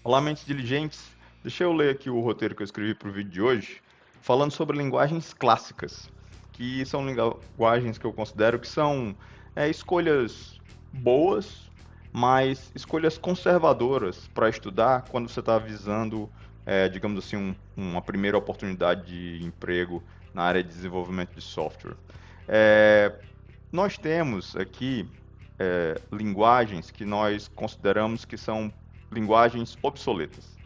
Olá, mentes diligentes. Deixa eu ler aqui o roteiro que eu escrevi para o vídeo de hoje, falando sobre linguagens clássicas, que são linguagens que eu considero que são escolhas boas, mas escolhas conservadoras para estudar quando você está visando, digamos assim, uma primeira oportunidade de emprego na área de desenvolvimento de software. É, Nós temos aqui linguagens que nós consideramos que são linguagens obsoletas,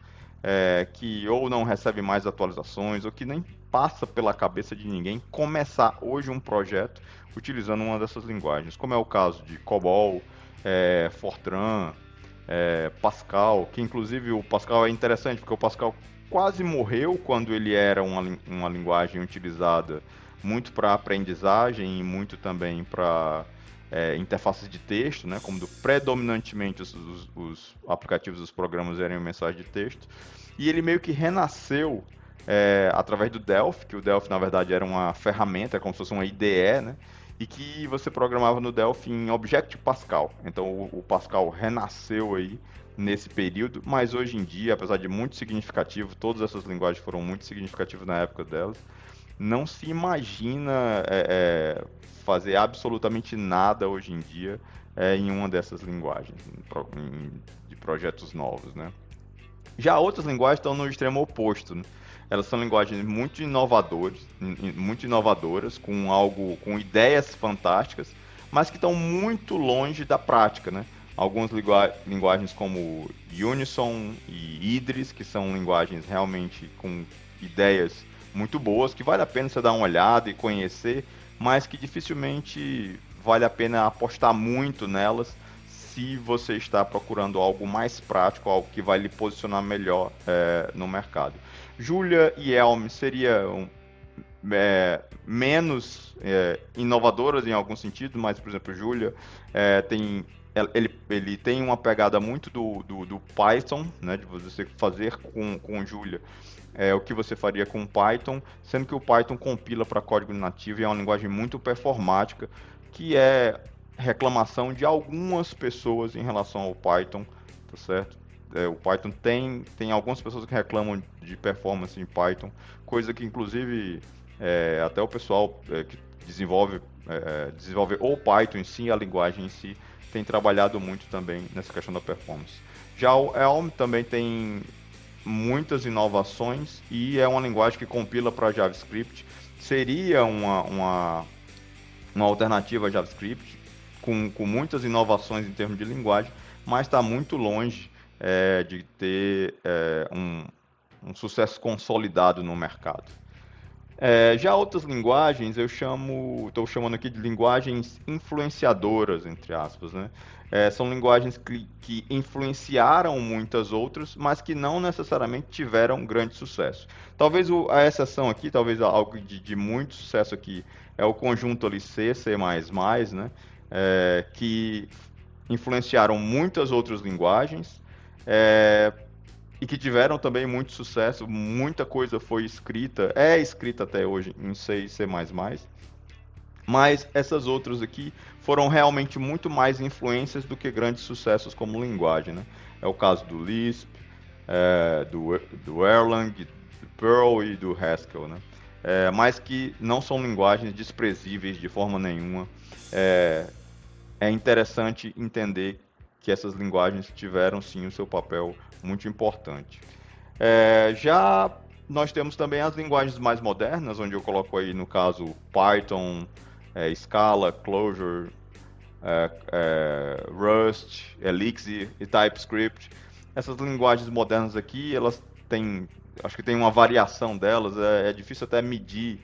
que ou não recebem mais atualizações, ou que nem passa pela cabeça de ninguém começar hoje um projeto utilizando uma dessas linguagens, como é o caso de COBOL, Fortran, Pascal, que inclusive o Pascal é interessante, porque o Pascal quase morreu quando ele era uma linguagem utilizada muito para aprendizagem e muito também para interfaces de texto, né, como predominantemente os aplicativos dos programas eram mensagem de texto, e ele meio que renasceu através do Delphi, que o Delphi na verdade era uma ferramenta, como se fosse uma IDE, né, e que você programava no Delphi em Object Pascal. Então o Pascal renasceu aí nesse período, mas hoje em dia, apesar de muito significativo, todas essas linguagens foram muito significativas na época delas, não se imagina fazer absolutamente nada hoje em dia em uma dessas linguagens, de projetos novos, né? Já outras linguagens estão no extremo oposto, né? Elas são linguagens muito inovadoras, com ideias fantásticas, mas que estão muito longe da prática, né? Algumas linguagens como Unison e Idris, que são linguagens realmente com ideias muito boas, que vale a pena você dar uma olhada e conhecer, mas que dificilmente vale a pena apostar muito nelas se você está procurando algo mais prático, algo que vai lhe posicionar melhor no mercado. Julia e Elm seriam menos inovadoras em algum sentido, mas, por exemplo, Julia tem ele tem uma pegada muito do Python, né, de você fazer com Julia o que você faria com Python, sendo que o Python compila para código nativo e é uma linguagem muito performática, que é reclamação de algumas pessoas em relação ao Python, tá certo? O Python tem algumas pessoas que reclamam de performance em Python, coisa que inclusive até o pessoal que desenvolve ou Python em si, a linguagem em si, tem trabalhado muito também nessa questão da performance. Já o Elm também tem muitas inovações e é uma linguagem que compila para JavaScript. Seria uma alternativa a JavaScript com muitas inovações em termos de linguagem, mas está muito longe de ter um sucesso consolidado no mercado. Já outras linguagens estou chamando aqui de linguagens influenciadoras, entre aspas, né? São linguagens que influenciaram muitas outras, mas que não necessariamente tiveram grande sucesso. Talvez a exceção aqui, talvez algo de muito sucesso aqui, é o conjunto ali C, né? Que influenciaram muitas outras linguagens. É, e que tiveram também muito sucesso, muita coisa foi escrita, é escrita até hoje em C e C++, mas essas outras aqui foram realmente muito mais influências do que grandes sucessos como linguagem, né? É o caso do Lisp, do Erlang, do Perl e do Haskell, né? Mas que não são linguagens desprezíveis de forma nenhuma. É, é interessante entender que essas linguagens tiveram sim o seu papel muito importante. Já nós temos também as linguagens mais modernas, onde eu coloco aí no caso Python, Scala, Clojure, Rust, Elixir e TypeScript. Essas linguagens modernas aqui, elas têm, acho que tem uma variação delas, é difícil até medir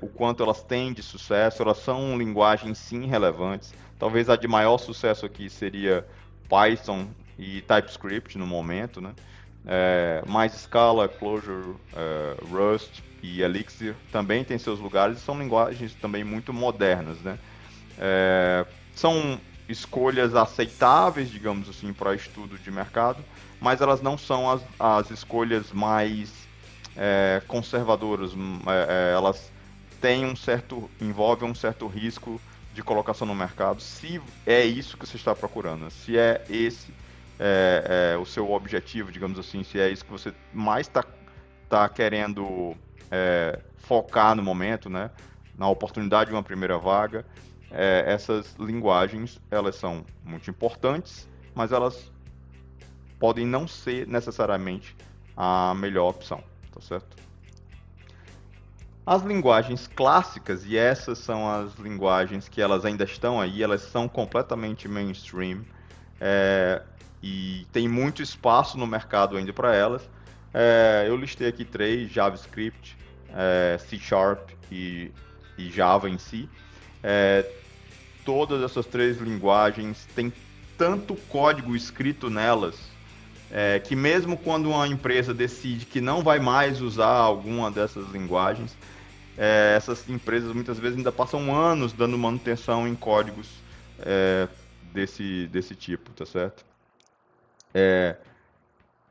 o quanto elas têm de sucesso, elas são linguagens sim relevantes. Talvez a de maior sucesso aqui seria Python e TypeScript no momento, né? Mas Scala, Clojure, Rust e Elixir também têm seus lugares e são linguagens também muito modernas, né? São escolhas aceitáveis, digamos assim, para estudo de mercado, mas elas não são as escolhas mais conservadoras. Elas têm envolvem um certo risco de colocação no mercado, se é isso que você está procurando, se é esse o seu objetivo, digamos assim, se é isso que você mais tá querendo focar no momento, né? Na oportunidade de uma primeira vaga, essas linguagens, elas são muito importantes, mas elas podem não ser necessariamente a melhor opção, tá certo? As linguagens clássicas, e essas são as linguagens que elas ainda estão aí, elas são completamente mainstream, é, e tem muito espaço no mercado ainda para elas. Eu listei aqui três: JavaScript, C Sharp e Java em si. É, Todas essas três linguagens têm tanto código escrito nelas, que mesmo quando uma empresa decide que não vai mais usar alguma dessas linguagens, essas empresas muitas vezes ainda passam anos dando manutenção em códigos é, desse tipo, tá certo?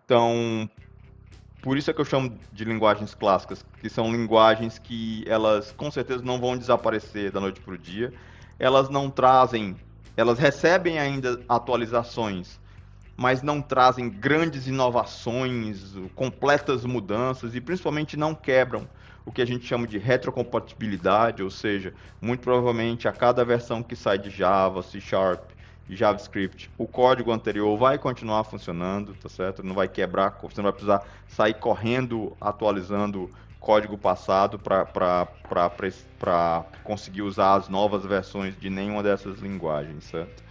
Então, por isso é que eu chamo de linguagens clássicas, que são linguagens que elas com certeza não vão desaparecer da noite para o dia. Elas não trazem, elas recebem ainda atualizações, mas não trazem grandes inovações, completas mudanças e principalmente não quebram o que a gente chama de retrocompatibilidade, ou seja, muito provavelmente a cada versão que sai de Java, C Sharp e JavaScript, o código anterior vai continuar funcionando, tá certo? Não vai quebrar, você não vai precisar sair correndo atualizando código passado para conseguir usar as novas versões de nenhuma dessas linguagens, certo?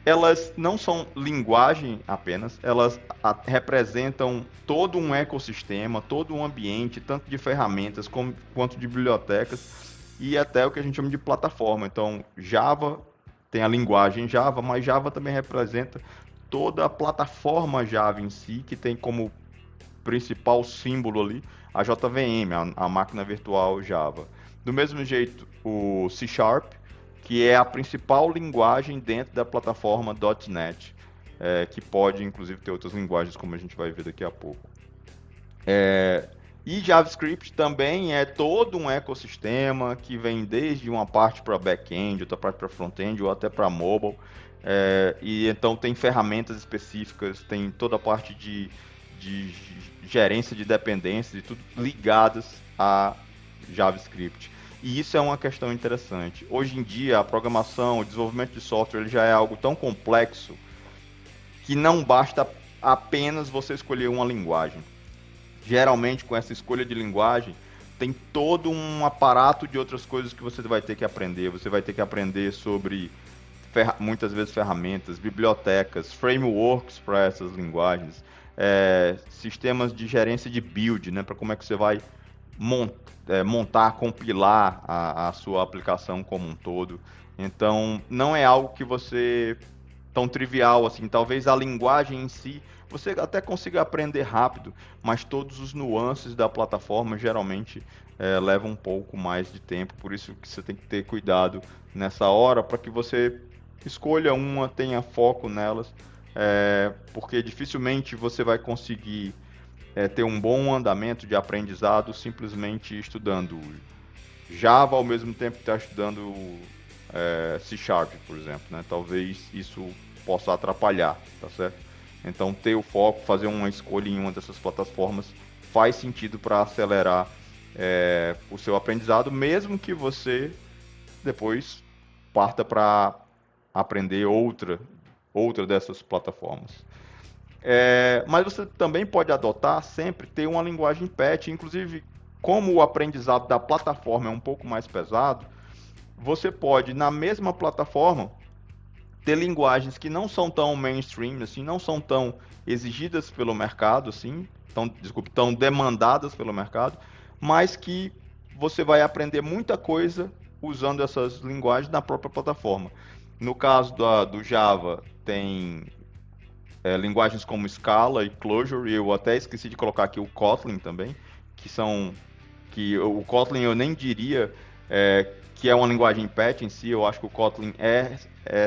Elas não são linguagem apenas, elas representam todo um ecossistema, todo um ambiente, tanto de ferramentas quanto de bibliotecas e até o que a gente chama de plataforma. Então, Java tem a linguagem Java, mas Java também representa toda a plataforma Java em si, que tem como principal símbolo ali a JVM, a máquina virtual Java. Do mesmo jeito, o C Sharp, que é a principal linguagem dentro da plataforma .NET, que pode inclusive ter outras linguagens, como a gente vai ver daqui a pouco. E JavaScript também é todo um ecossistema que vem desde uma parte para back-end, outra parte para front-end ou até para mobile. E então tem ferramentas específicas, tem toda a parte de gerência de dependências e tudo ligadas a JavaScript. E isso é uma questão interessante. Hoje em dia, a programação, o desenvolvimento de software ele já é algo tão complexo que não basta apenas você escolher uma linguagem. Geralmente, com essa escolha de linguagem, tem todo um aparato de outras coisas que você vai ter que aprender. Você vai ter que aprender sobre, muitas vezes, ferramentas, bibliotecas, frameworks para essas linguagens, sistemas de gerência de build, né, para como é que você vai montar, compilar a sua aplicação como um todo. Então, não é algo que você tão trivial assim. Talvez a linguagem em si você até consiga aprender rápido, mas todos os nuances da plataforma geralmente levam um pouco mais de tempo. Por isso que você tem que ter cuidado nessa hora para que você escolha uma, tenha foco nelas, porque dificilmente você vai conseguir ter um bom andamento de aprendizado simplesmente estudando Java ao mesmo tempo que está estudando C Sharp, por exemplo, né? Talvez isso possa atrapalhar, tá certo? Então ter o foco, fazer uma escolha em uma dessas plataformas faz sentido para acelerar o seu aprendizado, mesmo que você depois parta para aprender outra dessas plataformas. Mas você também pode adotar sempre ter uma linguagem PET, inclusive como o aprendizado da plataforma é um pouco mais pesado, você pode na mesma plataforma ter linguagens que não são tão mainstream, assim, não são tão exigidas pelo mercado, assim, tão demandadas pelo mercado, mas que você vai aprender muita coisa usando essas linguagens na própria plataforma. No caso do Java, tem linguagens como Scala e Clojure, e eu até esqueci de colocar aqui o Kotlin também, que o Kotlin eu nem diria que é uma linguagem PET em si. Eu acho que o Kotlin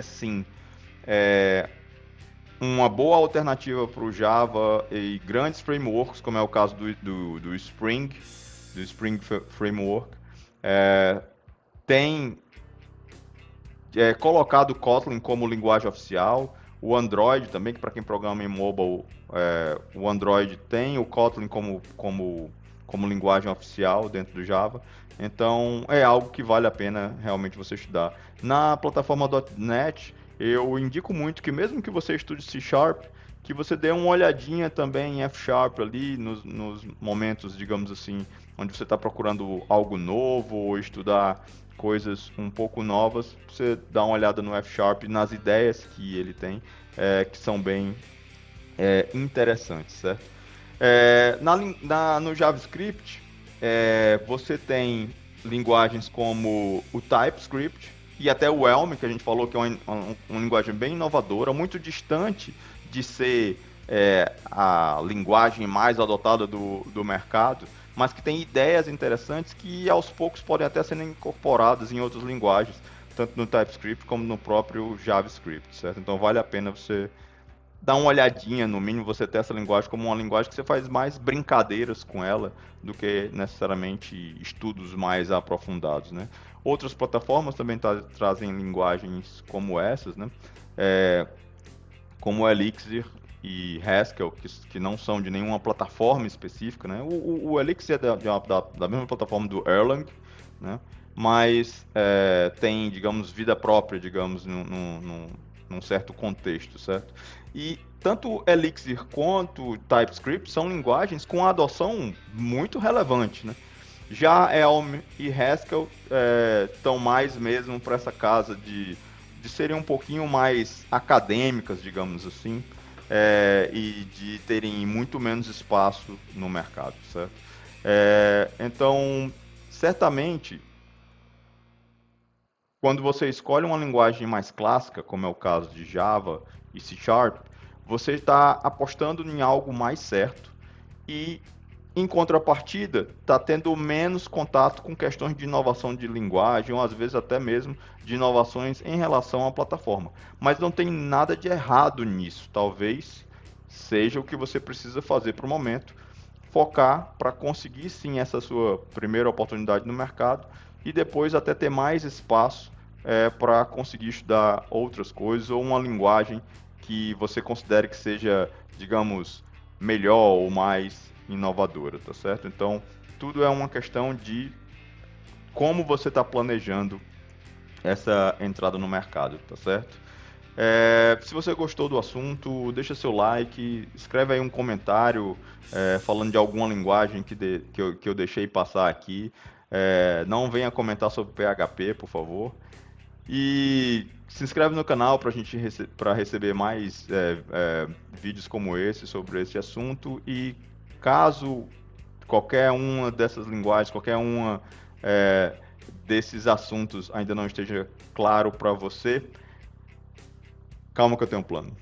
sim, uma boa alternativa para o Java e grandes frameworks, como é o caso do Spring Framework. Tem colocado o Kotlin como linguagem oficial. O Android também, que para quem programa em mobile, o Android tem o Kotlin como linguagem oficial dentro do Java. Então é algo que vale a pena realmente você estudar. Na plataforma .NET, eu indico muito que mesmo que você estude C Sharp, que você dê uma olhadinha também em F Sharp ali, nos momentos, digamos assim, onde você está procurando algo novo ou estudar coisas um pouco novas, você dá uma olhada no F Sharp, nas ideias que ele tem, que são bem interessantes, certo? No JavaScript, você tem linguagens como o TypeScript e até o Elm, que a gente falou que é uma linguagem bem inovadora, muito distante de ser a linguagem mais adotada do mercado, mas que tem ideias interessantes que aos poucos podem até ser incorporadas em outras linguagens, tanto no TypeScript como no próprio JavaScript, certo? Então vale a pena você dar uma olhadinha, no mínimo você ter essa linguagem como uma linguagem que você faz mais brincadeiras com ela do que necessariamente estudos mais aprofundados, né? Outras plataformas também trazem linguagens como essas, né? Como o Elixir e Haskell, que não são de nenhuma plataforma específica, né? O Elixir é da mesma plataforma do Erlang, né? Mas tem, digamos, vida própria, digamos, num certo contexto, certo? E tanto Elixir quanto TypeScript são linguagens com adoção muito relevante, né? Já Elm e Haskell estão mais mesmo para essa casa de serem um pouquinho mais acadêmicas, digamos assim, e de terem muito menos espaço no mercado, certo? Então, certamente, quando você escolhe uma linguagem mais clássica, como é o caso de Java e C Sharp, você está apostando em algo mais certo e, em contrapartida, está tendo menos contato com questões de inovação de linguagem, ou às vezes até mesmo de inovações em relação à plataforma. Mas não tem nada de errado nisso. Talvez seja o que você precisa fazer para o momento, focar para conseguir sim essa sua primeira oportunidade no mercado e depois até ter mais espaço para conseguir estudar outras coisas ou uma linguagem que você considere que seja, digamos, melhor ou mais inovadora, tá certo? Então, tudo é uma questão de como você está planejando essa entrada no mercado, tá certo? Se você gostou do assunto, deixa seu like, escreve aí um comentário falando de alguma linguagem que eu deixei passar aqui. Não venha comentar sobre PHP, por favor. E se inscreve no canal para para receber mais vídeos como esse sobre esse assunto. E caso qualquer uma dessas linguagens, qualquer uma desses assuntos ainda não esteja claro para você, calma que eu tenho um plano.